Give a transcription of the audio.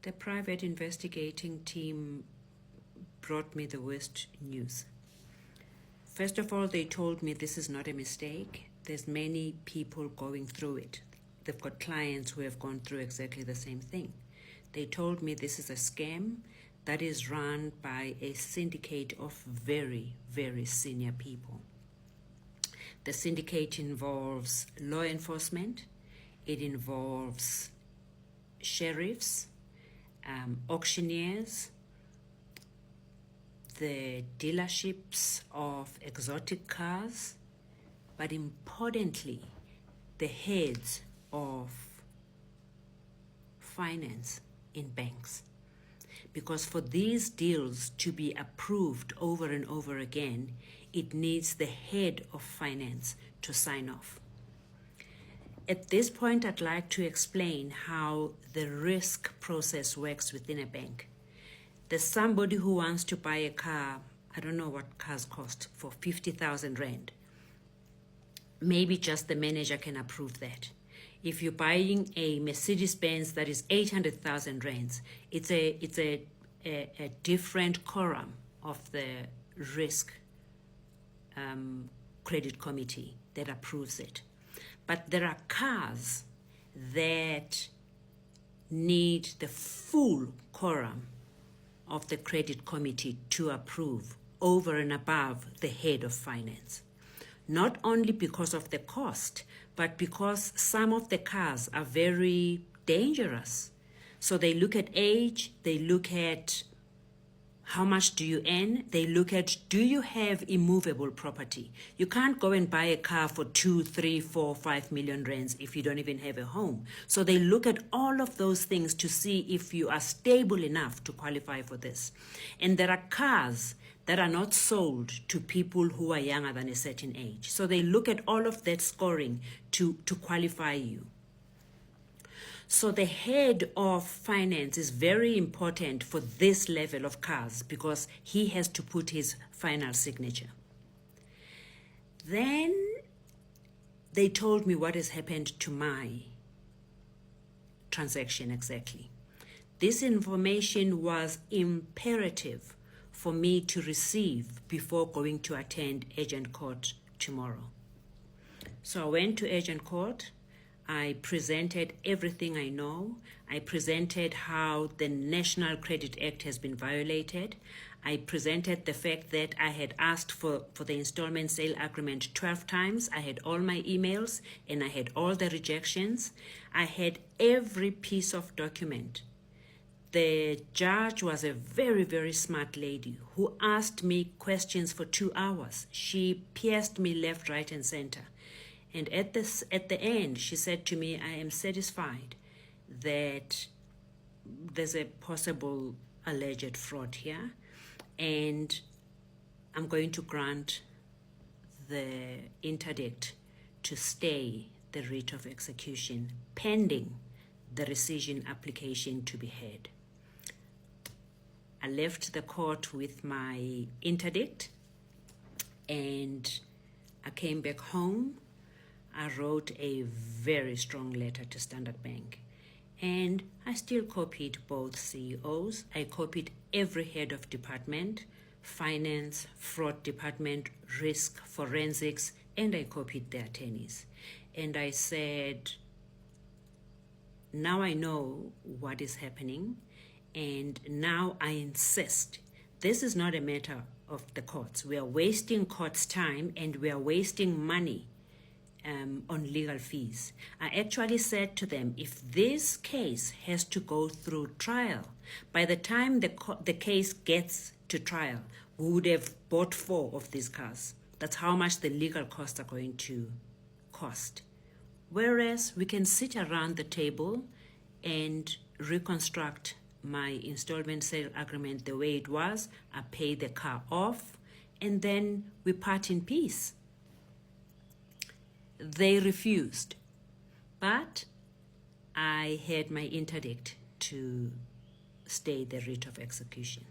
The private investigating team brought me the worst news. First of all, they told me this is not a mistake. There's many people going through it. They've got clients who have gone through exactly the same thing. They told me this is a scam that is run by a syndicate of very, very senior people. The syndicate involves law enforcement, it involves sheriffs, auctioneers, the dealerships of exotic cars, but importantly, the heads of finance in banks. Because for these deals to be approved over and over again, it needs the head of finance to sign off. At this point, I'd like to explain how the risk process works within a bank. There's somebody who wants to buy a car, I don't know what cars cost, for 50,000 Rand. Maybe just the manager can approve that. If you're buying a Mercedes-Benz that is 800,000 Rands, it's a different quorum of the risk credit committee that approves it. But there are cars that need the full quorum of the credit committee to approve over and above the head of finance. Not only because of the cost, but because some of the cars are very dangerous. So they look at age, they look at how much do you earn, they look at do you have immovable property. You can't go and buy a car for 2, 3, 4, 5 million Rands if you don't even have a home. So they look at all of those things to see if you are stable enough to qualify for this. And there are cars that are not sold to people who are younger than a certain age. So they look at all of that scoring to qualify you. So the head of finance is very important for this level of cars because he has to put his final signature. Then they told me what has happened to my transaction exactly. This information was imperative for me to receive before going to attend agent court tomorrow. So I went to agent court. I presented everything I know. I presented how the National Credit Act has been violated. I presented the fact that I had asked for the installment sale agreement 12 times. I had all my emails and I had all the rejections. I had every piece of document. The judge was a very, very smart lady who asked me questions for 2 hours. She pierced me left, right, and center. And at the end, she said to me, I am satisfied that there's a possible alleged fraud here, and I'm going to grant the interdict to stay the writ of execution pending the rescission application to be heard. I left the court with my interdict and I came back home. I wrote a very strong letter to Standard Bank and I still copied both CEOs. I copied every head of department, finance, fraud department, risk, forensics, and I copied the attorneys. And I said, now I know what is happening and now I insist. This is not a matter of the courts. We are wasting courts' time and we are wasting money on legal fees. I actually said to them, if this case has to go through trial, by the time the case gets to trial, we would have bought 4 of these cars. That's how much the legal costs are going to cost. Whereas we can sit around the table and reconstruct my installment sale agreement the way it was. I pay the car off and then we part in peace. They refused, but I had my interdict to stay the writ of execution.